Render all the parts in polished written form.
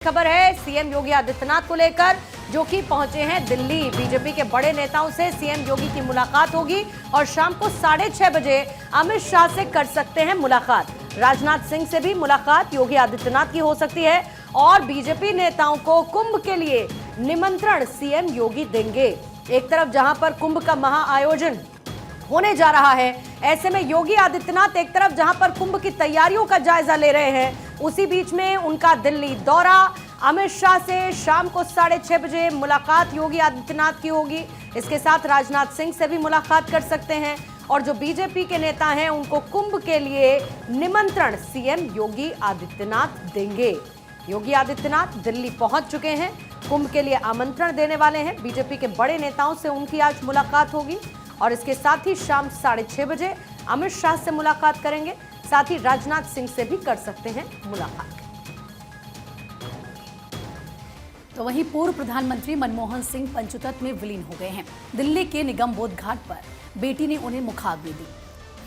खबर है सीएम योगी आदित्यनाथ को लेकर, जो कि पहुंचे हैं दिल्ली। बीजेपी के बड़े नेताओं से सीएम योगी की मुलाकात होगी और शाम को 6:30 बजे अमित शाह से कर सकते हैं मुलाकात। राजनाथ सिंह से भी मुलाकात योगी आदित्यनाथ की हो सकती है और बीजेपी नेताओं को कुंभ के लिए निमंत्रण सीएम योगी देंगे। एक तरफ जहां पर कुंभ का महाआयोजन होने जा रहा है, ऐसे में योगी आदित्यनाथ एक तरफ जहां पर कुंभ की तैयारियों का जायजा ले रहे हैं, उसी बीच में उनका दिल्ली दौरा। अमित शाह से शाम को 6:30 बजे मुलाकात योगी आदित्यनाथ की होगी। इसके साथ राजनाथ सिंह से भी मुलाकात कर सकते हैं और जो बीजेपी के नेता हैं उनको कुंभ के लिए निमंत्रण सीएम योगी आदित्यनाथ देंगे। योगी आदित्यनाथ दिल्ली पहुंच चुके हैं, कुंभ के लिए आमंत्रण देने वाले हैं। बीजेपी के बड़े नेताओं से उनकी आज मुलाकात होगी और इसके साथ ही शाम 6:30 बजे अमित शाह से मुलाकात करेंगे। साथ ही राजनाथ सिंह से भी कर सकते हैं मुलाकात। तो वहीं पूर्व प्रधानमंत्री मनमोहन सिंह पंचतत्व में विलीन हो गए हैं। दिल्ली के निगम बोध घाट पर बेटी ने उन्हें मुखाग्नि दी।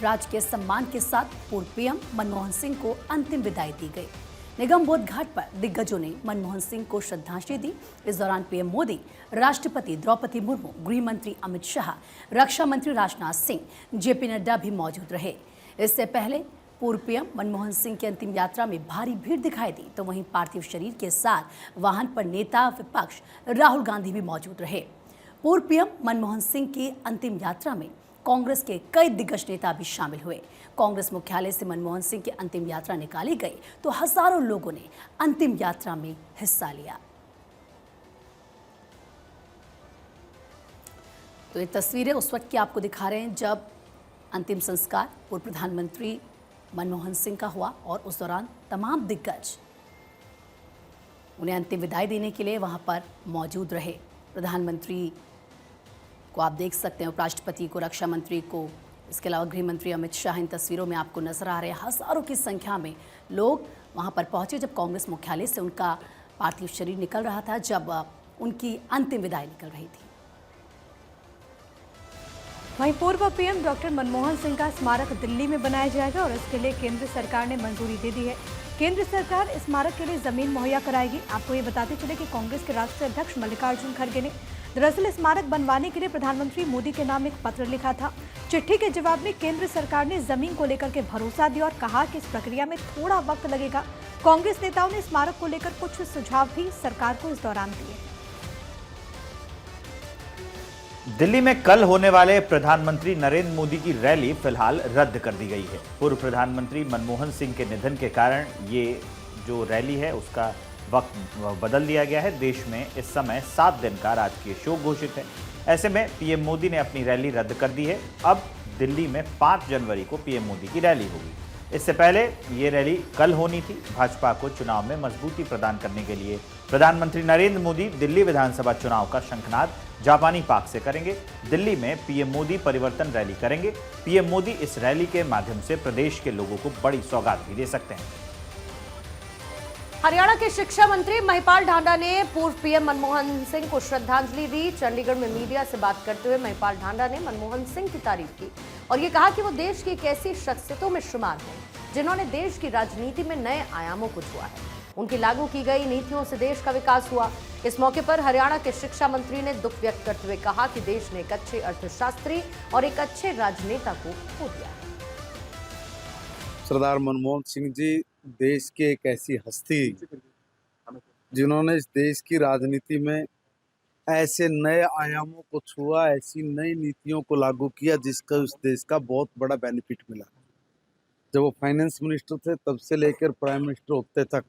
राजकीय सम्मान के साथ पूर्व पीएम मनमोहन सिंह को अंतिम विदाई दी गई। निगम बोध घाट पर दिग्गजों ने मनमोहन सिंह को श्रद्धांजलि दी। इस दौरान पीएम मोदी, राष्ट्रपति द्रौपदी मुर्मू, गृह मंत्री अमित शाह, रक्षा मंत्री राजनाथ सिंह, जेपी नड्डा भी मौजूद रहे। इससे पहले पूर्व पीएम मनमोहन सिंह की अंतिम यात्रा में भारी भीड़ दिखाई दी। तो वहीं पार्थिव शरीर के साथ वाहन पर नेता विपक्ष राहुल गांधी भी मौजूद रहे। पूर्व पीएम मनमोहन सिंह की अंतिम यात्रा में कांग्रेस के कई दिग्गज नेता भी शामिल हुए। कांग्रेस मुख्यालय से मनमोहन सिंह की अंतिम यात्रा निकाली गई तो हजारों लोगों ने अंतिम यात्रा में हिस्सा लिया। तो ये तस्वीरें उस वक्त की आपको दिखा रहे हैं जब अंतिम संस्कार पूर्व प्रधानमंत्री मनमोहन सिंह का हुआ और उस दौरान तमाम दिग्गज उन्हें अंतिम विदाई देने के लिए वहां पर मौजूद रहे। प्रधानमंत्री को आप देख सकते हैं, उपराष्ट्रपति को, रक्षा मंत्री को, इसके अलावा गृह मंत्री अमित शाह इन तस्वीरों में आपको नजर आ रहे हैं। हजारों की संख्या में लोग वहां पर पहुंचे जब कांग्रेस मुख्यालय से उनका पार्थिव शरीर निकल रहा था, जब उनकी अंतिम विदाई निकल रही थी। वहीं पूर्व पीएम डॉक्टर मनमोहन सिंह का स्मारक दिल्ली में बनाया जाएगा और इसके लिए केंद्र सरकार ने मंजूरी दे दी है। केंद्र सरकार स्मारक के लिए जमीन मुहैया कराएगी। आपको ये बताते चले कि कांग्रेस के राष्ट्रीय अध्यक्ष मल्लिकार्जुन खड़गे ने दरअसल स्मारक बनवाने के लिए प्रधानमंत्री मोदी के नाम एक पत्र लिखा था। चिट्ठी के जवाब में केंद्र सरकार ने जमीन को लेकर के भरोसा दिया और कहा कि इस प्रक्रिया में थोड़ा वक्त लगेगा। कांग्रेस नेताओं ने स्मारक को लेकर कुछ सुझाव भी सरकार को इस दौरान दिए। दिल्ली में कल होने वाले प्रधानमंत्री नरेंद्र मोदी की रैली फिलहाल रद्द कर दी गई है। पूर्व प्रधानमंत्री मनमोहन सिंह के निधन के कारण ये जो रैली है उसका वक्त बदल दिया गया है। देश में इस समय 7 दिन का राजकीय शोक घोषित है। ऐसे में पीएम मोदी ने अपनी रैली रद्द कर दी है। अब दिल्ली में 5 जनवरी को पीएम मोदी की रैली होगी। इससे पहले ये रैली कल होनी थी। भाजपा को चुनाव में मजबूती प्रदान करने के लिए प्रधानमंत्री नरेंद्र मोदी दिल्ली विधानसभा चुनाव का शंखनाद जापानी पाक से करेंगे। दिल्ली में पीएम मोदी परिवर्तन रैली करेंगे। पीएम मोदी इस रैली के माध्यम से प्रदेश के लोगों को बड़ी सौगात भी दे सकते हैं। हरियाणा के शिक्षा मंत्री महिपाल ढांडा ने पूर्व पीएम मनमोहन सिंह को श्रद्धांजलि दी। चंडीगढ़ में मीडिया से बात करते हुए महिपाल ढांडा ने मनमोहन सिंह की तारीफ की और ये कहा कि वो देश की एक ऐसी शख्सियतों में शुमार हैं जिन्होंने देश की राजनीति में नए आयामों को छुआ है। उनकी लागू की गई नीतियों से देश का विकास हुआ। इस मौके पर हरियाणा के शिक्षा मंत्री ने दुख व्यक्त करते हुए कहा कि देश ने एक अच्छे अर्थशास्त्री और एक अच्छे राजनेता को खो दिया है। सरदार मनमोहन सिंह जी देश के एक ऐसी हस्ती जिन्होंने इस देश की राजनीति में ऐसे नए आयामों को छुआ, ऐसी नई नीतियों को लागू किया जिसका उस देश का बहुत बड़ा बेनिफिट मिला। जब वो फाइनेंस मिनिस्टर थे तब से लेकर प्राइम मिनिस्टर होते तक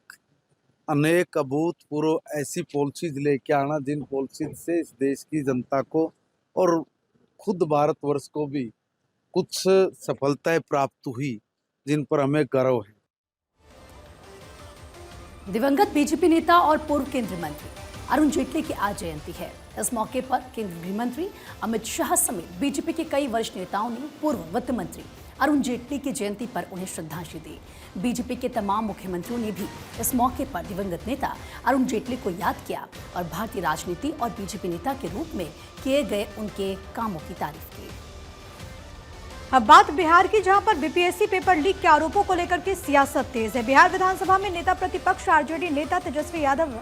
अनेक अभूतपूर्व ऐसी पॉलिसीज लेके आना जिन पॉलिसीज से इस देश की जनता को और खुद भारतवर्ष को भी कुछ सफलताएं प्राप्त हुई जिन पर हमें गर्व है। दिवंगत बीजेपी नेता और पूर्व केंद्रीय मंत्री अरुण जेटली की आज जयंती है। इस मौके पर केंद्रीय गृह मंत्री अमित शाह समेत बीजेपी के कई वरिष्ठ नेताओं ने पूर्व वित्त मंत्री अरुण जेटली की जयंती पर उन्हें श्रद्धांजलि दी। बीजेपी के तमाम मुख्यमंत्रियों ने भी इस मौके पर दिवंगत नेता अरुण जेटली को याद किया और भारतीय राजनीति और बीजेपी नेता के रूप में किए गए उनके कामों की तारीफ की। अब बात बिहार की, जहां पर बीपीएससी पेपर लीक के आरोपों को लेकर के सियासत तेज है। बिहार विधानसभा में नेता प्रतिपक्ष आरजेडी नेता तेजस्वी यादव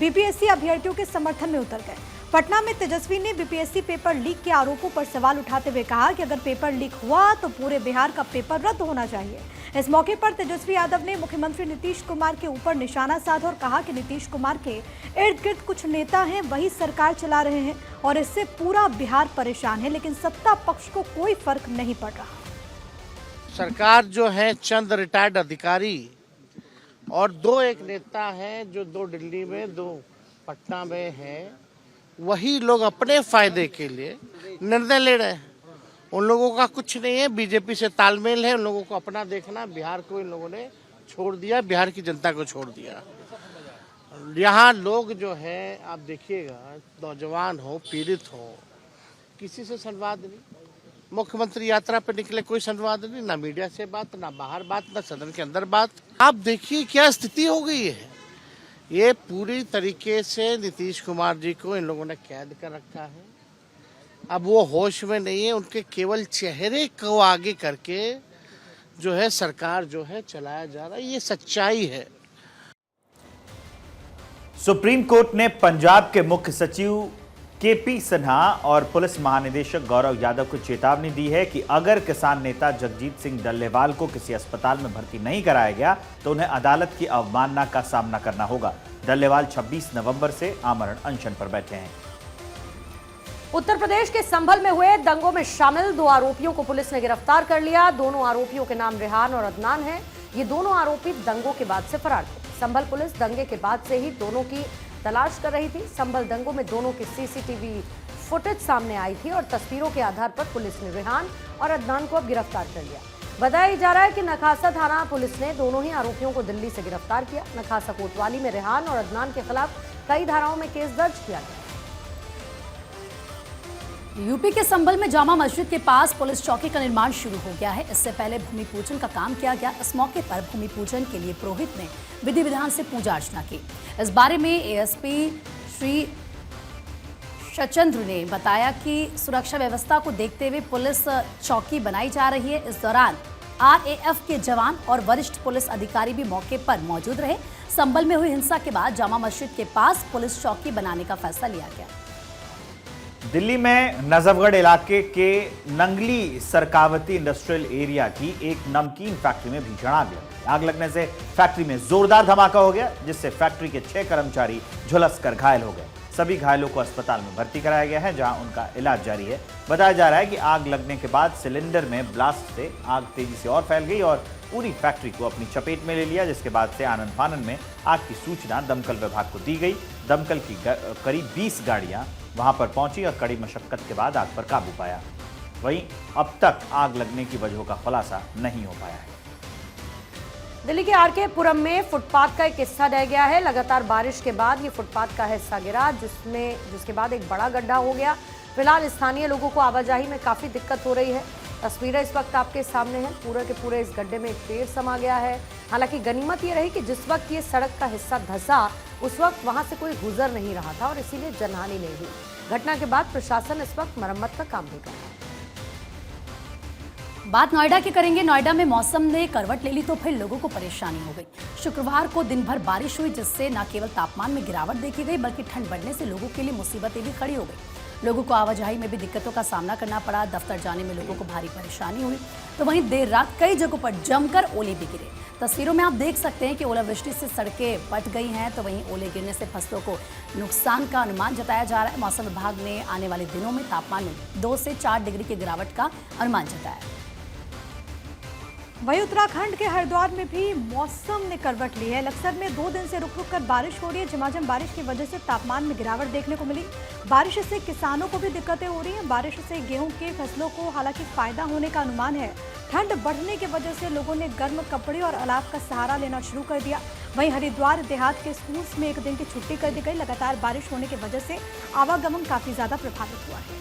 बीपीएससी अभ्यर्थियों के समर्थन में उतर गए। पटना में तेजस्वी ने बीपीएससी पेपर लीक के आरोपों पर सवाल उठाते हुए कहा कि अगर पेपर लीक हुआ तो पूरे बिहार का पेपर रद्द होना चाहिए। इस मौके पर तेजस्वी यादव ने मुख्यमंत्री नीतीश कुमार के ऊपर निशाना साधा और कहा कि नीतीश कुमार के इर्द गिर्द कुछ नेता हैं, वही सरकार चला रहे हैं और इससे पूरा बिहार परेशान है, लेकिन सत्ता पक्ष को कोई फर्क नहीं पड़ रहा। सरकार जो है चंद रिटायर्ड अधिकारी और दो एक नेता हैं, जो दो दिल्ली में दो पटना में हैं, वही लोग अपने फायदे के लिए निर्णय ले रहे हैं। उन लोगों का कुछ नहीं है, बीजेपी से तालमेल है, उन लोगों को अपना देखना। बिहार को इन लोगों ने छोड़ दिया, बिहार की जनता को छोड़ दिया। यहाँ लोग जो है आप देखिएगा, नौजवान हो, पीड़ित हो, किसी से संवाद नहीं। मुख्यमंत्री यात्रा पर निकले, कोई संवाद नहीं, ना मीडिया से बात, ना बाहर बात, ना सदन के अंदर बात। आप देखिए क्या स्थिति हो गई है। ये पूरी तरीके से नीतीश कुमार जी को इन लोगों ने कैद कर रखा है। अब वो होश में नहीं है, उनके केवल चेहरे को आगे करके जो है सरकार जो है चलाया जा रहा है, ये सच्चाई है। सुप्रीम कोर्ट ने पंजाब के मुख्य सचिव केपी सिन्हा और पुलिस महानिदेशक गौरव यादव को चेतावनी दी है कि अगर किसान नेता जगजीत सिंह डल्लेवाल को किसी अस्पताल में भर्ती नहीं कराया गया तो उन्हें अदालत की अवमानना का सामना करना होगा। डल्लेवाल 26 नवंबर से आमरण अनशन पर बैठे हैं। उत्तर प्रदेश के संभल में हुए दंगों में शामिल 2 आरोपियों को पुलिस ने गिरफ्तार कर लिया। दोनों आरोपियों के नाम रेहान और अदनान हैं। ये दोनों आरोपी दंगों के बाद से फरार थे। संभल पुलिस दंगे के बाद से ही दोनों की तलाश कर रही थी। संभल दंगों में दोनों की सीसीटीवी फुटेज सामने आई थी और तस्वीरों के आधार पर पुलिस ने रेहान और अदनान को अब गिरफ्तार कर लिया। बताया जा रहा है कि नखासा थाना पुलिस ने दोनों ही आरोपियों को दिल्ली से गिरफ्तार किया। नखासा कोतवाली में रेहान और अदनान के खिलाफ कई धाराओं में केस दर्ज किया गया। यूपी के संभल में जामा मस्जिद के पास पुलिस चौकी का निर्माण शुरू हो गया है। इससे पहले भूमि पूजन का काम किया गया। इस मौके पर भूमि पूजन के लिए पुरोहित ने विधि विधान से पूजा अर्चना की। इस बारे में एएसपी श्री शचंद्र ने बताया कि सुरक्षा व्यवस्था को देखते हुए पुलिस चौकी बनाई जा रही है। इस दौरान आरएएफ के जवान और वरिष्ठ पुलिस अधिकारी भी मौके पर मौजूद रहे। संभल में हुई हिंसा के बाद जामा मस्जिद के पास पुलिस चौकी बनाने का फैसला लिया गया। दिल्ली में नजफगढ़ इलाके के नंगली सरकावती इंडस्ट्रियल एरिया की एक नमकीन फैक्ट्री में भीषण आग लगी। आग लगने से फैक्ट्री में जोरदार धमाका हो गया, जिससे फैक्ट्री के 6 कर्मचारी झुलसकर घायल हो गए। सभी घायलों को अस्पताल में भर्ती कराया गया है, जहां उनका इलाज जारी है। बताया जा रहा है कि आग लगने के बाद सिलेंडर में ब्लास्ट से आग तेजी से और फैल गई और पूरी फैक्ट्री को अपनी चपेट में ले लिया, जिसके बाद से आनन फानन में आग की सूचना दमकल विभाग को दी गई। दमकल की करीब 20 गाड़ियां वहां पर पहुंची और कड़ी मशक्कत के बाद आग पर काबू पाया। वहीं अब तक आग लगने की वजहों का खुलासा नहीं हो पाया है। दिल्ली के आरके पुरम में फुटपाथ का एक हिस्सा रह गया है। लगातार बारिश के बाद ये फुटपाथ का हिस्सा गिरा, जिसके बाद एक बड़ा गड्ढा हो गया। फिलहाल स्थानीय लोगों को आवाजाही में काफी दिक्कत हो रही है। तस्वीरें इस वक्त आपके सामने हैं। पूरे के पूरे इस गड्ढे में एक पेड़ समा गया है। हालांकि गनीमत ये रही कि जिस वक्त ये सड़क का हिस्सा धंसा उस वक्त वहां से कोई गुजर नहीं रहा था और इसीलिए जनहानि नहीं हुई। घटना के बाद प्रशासन इस वक्त मरम्मत का काम भी कर रहा है। बात नोएडा की करेंगे। नोएडा में मौसम ने करवट ले ली तो फिर लोगों को परेशानी हो गई। शुक्रवार को दिन भर बारिश हुई, जिससे न केवल तापमान में गिरावट देखी गई बल्कि ठंड बढ़ने से लोगों के लिए मुसीबतें भी खड़ी हो गई। लोगों को आवाजाही में भी दिक्कतों का सामना करना पड़ा। दफ्तर जाने में लोगों को भारी परेशानी हुई। तो वहीं देर रात कई जगहों पर जमकर ओले भी गिरे। तस्वीरों में आप देख सकते हैं कि ओलावृष्टि से सड़कें पट गई हैं, तो वहीं ओले गिरने से फसलों को नुकसान का अनुमान जताया जा रहा है। मौसम विभाग ने आने वाले दिनों में तापमान में 2 से 4 डिग्री की गिरावट का अनुमान जताया है। वहीं उत्तराखंड के हरिद्वार में भी मौसम ने करवट ली है। लक्सर में 2 दिन से रुक रुक कर बारिश हो रही है। झमाझम बारिश की वजह से तापमान में गिरावट देखने को मिली। बारिश से किसानों को भी दिक्कतें हो रही हैं। बारिश से गेहूं के फसलों को हालांकि फायदा होने का अनुमान है। ठंड बढ़ने की वजह से लोगों ने गर्म कपड़े और अलाव का सहारा लेना शुरू कर दिया। वहीं हरिद्वार देहात के स्कूल्स में 1 दिन की छुट्टी कर दी गई। लगातार बारिश होने की वजह से आवागमन काफी ज्यादा प्रभावित हुआ है।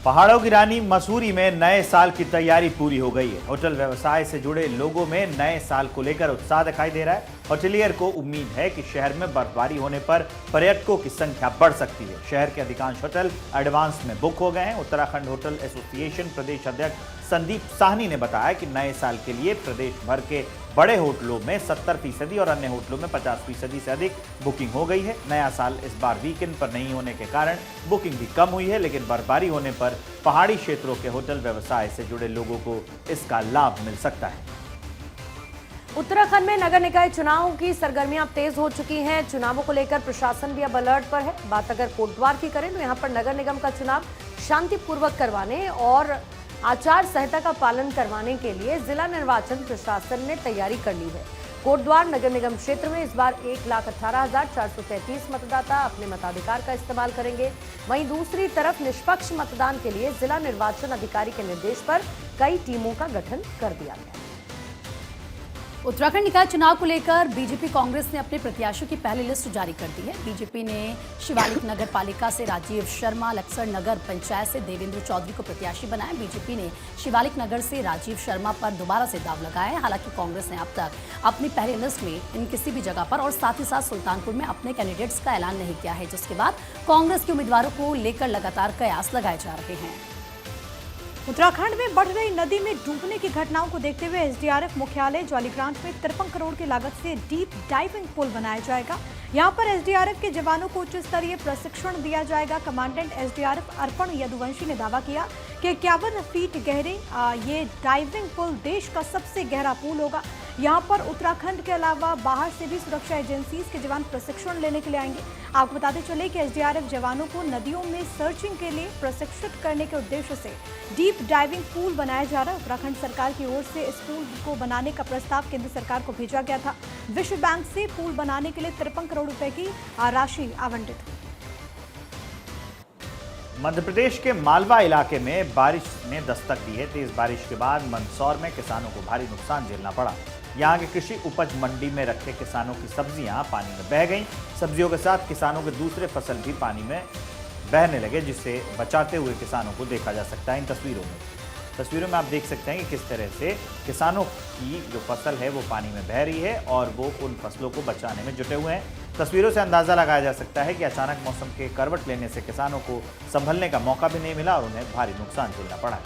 पहाड़ों की रानी मसूरी में नए साल की तैयारी पूरी हो गई है। होटल व्यवसाय से जुड़े लोगों में नए साल को लेकर उत्साह दिखाई दे रहा है। होटलियर को उम्मीद है कि शहर में बर्फबारी होने पर पर्यटकों की संख्या बढ़ सकती है। शहर के अधिकांश होटल एडवांस में बुक हो गए हैं। उत्तराखंड होटल एसोसिएशन प्रदेश अध्यक्ष संदीप साहनी ने बताया कि नए साल के लिए प्रदेश भर के बड़े होटलों में 70% और अन्य होटलों में 50% से अधिक बुकिंग हो गई है। नया साल इस बार वीकेंड पर नहीं होने के कारण बुकिंग भी कम हुई है, लेकिन बर्फबारी होने पर पहाड़ी क्षेत्रों के होटल व्यवसाय से जुड़े लोगों को इसका लाभ मिल सकता है। उत्तराखंड में नगर निकाय चुनाव की सरगर्मियां अब तेज हो चुकी हैं। चुनावों को लेकर प्रशासन भी अब अलर्ट पर है। बात अगर कोटद्वार की करें तो यहां पर नगर निगम का चुनाव शांतिपूर्वक करवाने और आचार संहिता का पालन करवाने के लिए जिला निर्वाचन प्रशासन ने तैयारी कर ली है। कोटद्वार नगर निगम क्षेत्र में इस बार 1,18,433 मतदाता अपने मताधिकार का इस्तेमाल करेंगे। वहीं दूसरी तरफ निष्पक्ष मतदान के लिए जिला निर्वाचन अधिकारी के निर्देश पर कई टीमों का गठन कर दिया गया। उत्तराखंड निकाय चुनाव को लेकर बीजेपी कांग्रेस ने अपने प्रत्याशियों की पहली लिस्ट जारी कर दी है। बीजेपी ने शिवालिक नगर पालिका से राजीव शर्मा, लक्सर नगर पंचायत से देवेंद्र चौधरी को प्रत्याशी बनाया। बीजेपी ने शिवालिक नगर से राजीव शर्मा पर दोबारा से दाव लगाया है। हालांकि कांग्रेस ने अब तक अपनी पहली लिस्ट में इन किसी भी जगह पर और साथ ही साथ सुल्तानपुर में अपने कैंडिडेट्स का ऐलान नहीं किया है, जिसके बाद कांग्रेस के उम्मीदवारों को लेकर लगातार कयास लगाए जा रहे हैं। उत्तराखंड में बढ़ रही नदी में डूबने की घटनाओं को देखते हुए एसडीआरएफ मुख्यालय जौलीग्रांट में 53 करोड़ की लागत से डीप डाइविंग पुल बनाया जाएगा। यहां पर एसडीआरएफ के जवानों को उच्च स्तरीय प्रशिक्षण दिया जाएगा। कमांडेंट एसडीआरएफ अर्पण यदुवंशी ने दावा किया कि 51 फीट गहरे ये डाइविंग पुल देश का सबसे गहरा पुल होगा। यहां पर उत्तराखंड के अलावा बाहर से भी सुरक्षा एजेंसीज के जवान प्रशिक्षण लेने के लिए आएंगे। आपको बताते चले कि एसडीआरएफ जवानों को नदियों में सर्चिंग के लिए प्रशिक्षित करने के उद्देश्य से डीप डाइविंग पूल बनाया जा रहा है। उत्तराखंड सरकार की ओर से इस पुल को बनाने का प्रस्ताव केंद्र सरकार को भेजा गया था। विश्व बैंक से पुल बनाने के लिए 53 करोड़ रुपए की राशि आवंटित हुई। मध्य प्रदेश के मालवा इलाके में बारिश ने दस्तक दी है। तेज बारिश के बाद मंदसौर में किसानों को भारी नुकसान झेलना पड़ा। यहाँ के कृषि उपज मंडी में रखे किसानों की सब्जियां पानी में बह गईं। सब्जियों के साथ किसानों के दूसरे फसल भी पानी में बहने लगे, जिससे बचाते हुए किसानों को देखा जा सकता है। इन तस्वीरों में आप देख सकते हैं कि किस तरह से किसानों की जो फसल है वो पानी में बह रही है और वो उन फसलों को बचाने में जुटे हुए हैं। तस्वीरों से अंदाजा लगाया जा सकता है कि अचानक मौसम के करवट लेने से किसानों को संभलने का मौका भी नहीं मिला और उन्हें भारी नुकसान झेलना पड़ा है।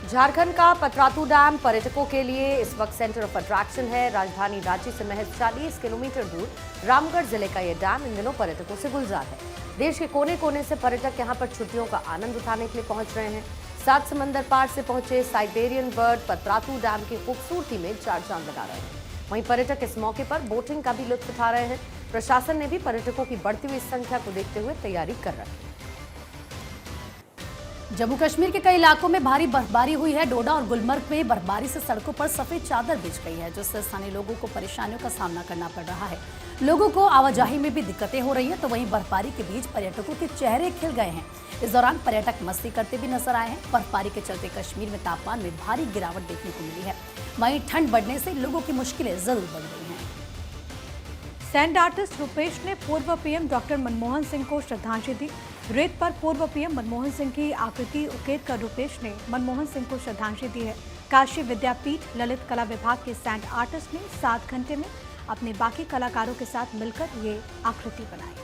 झारखंड का पतरातू डैम पर्यटकों के लिए इस वक्त सेंटर ऑफ अट्रैक्शन है। राजधानी रांची से महज 40 किलोमीटर दूर रामगढ़ जिले का यह डैम इन दिनों पर्यटकों से गुलजार है। देश के कोने कोने से पर्यटक यहां पर छुट्टियों का आनंद उठाने के लिए पहुंच रहे हैं। 7 समंदर पार से पहुंचे साइबेरियन बर्ड पतरातू डैम की खूबसूरती में चार चांद लगा रहे हैं। वहीं पर्यटक इस मौके पर बोटिंग का भी लुत्फ उठा रहे हैं। प्रशासन ने भी पर्यटकों की बढ़ती हुई संख्या को देखते हुए तैयारी कर रखी है। जम्मू कश्मीर के कई इलाकों में भारी बर्फबारी हुई है। डोडा और गुलमर्ग में बर्फबारी से सड़कों पर सफेद चादर बिछ गई है, जिससे स्थानीय लोगों को परेशानियों का सामना करना पड़ रहा है। लोगों को आवाजाही में भी दिक्कतें हो रही है, तो वहीं बर्फबारी के बीच पर्यटकों के चेहरे खिल गए हैं। इस दौरान पर्यटक मस्ती करते भी नजर आए हैं। बर्फबारी के चलते कश्मीर में तापमान में भारी गिरावट देखने को मिली है। वहीं ठंड बढ़ने से लोगों की मुश्किलें जरूर बढ़ गई हैं। सैंड आर्टिस्ट रुपेश ने पूर्व पीएम डॉक्टर मनमोहन सिंह को श्रद्धांजलि दी। रेत पर पूर्व पीएम मनमोहन सिंह की आकृति उकेर कर रुपेश ने मनमोहन सिंह को श्रद्धांजलि दी है। काशी विद्यापीठ ललित कला विभाग के सैंड आर्टिस्ट ने 7 घंटे में अपने बाकी कलाकारों के साथ मिलकर ये आकृति बनाई।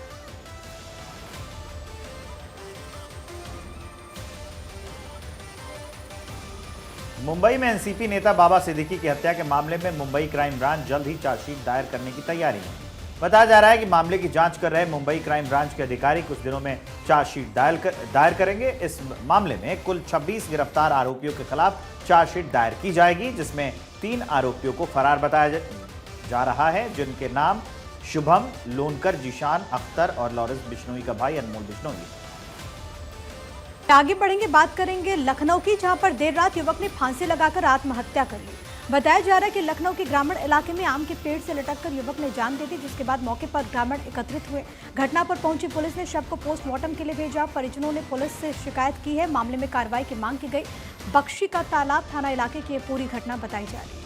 मुंबई में एनसीपी नेता बाबा सिद्दीकी की हत्या के मामले में मुंबई क्राइम ब्रांच जल्द ही चार्जशीट दायर करने की तैयारी में। बताया जा रहा है कि मामले की जांच कर रहे मुंबई क्राइम ब्रांच के अधिकारी कुछ दिनों में चार्जशीट दायर करेंगे। इस मामले में कुल 26 गिरफ्तार आरोपियों के खिलाफ चार्जशीट दायर की जाएगी, जिसमें 3 आरोपियों को फरार बताया जा रहा है, जिनके नाम शुभम, लोनकर, जीशान अख्तर और लॉरेंस बिश्नोई का भाई अनमोल बिश्नोई। आगे बढ़ेंगे, बात करेंगे लखनऊ की, जहां पर देर रात युवक ने फांसी लगाकर आत्महत्या कर ली। बताया जा रहा है कि लखनऊ के ग्रामीण इलाके में आम के पेड़ से लटककर युवक ने जान दे दी, जिसके बाद मौके पर ग्रामीण एकत्रित हुए। घटना पर पहुंची पुलिस ने शव को पोस्टमार्टम के लिए भेजा। परिजनों ने पुलिस से शिकायत की है। मामले में कार्रवाई की मांग की गई। बख्शी का तालाब थाना इलाके की पूरी घटना बताई जा रही है।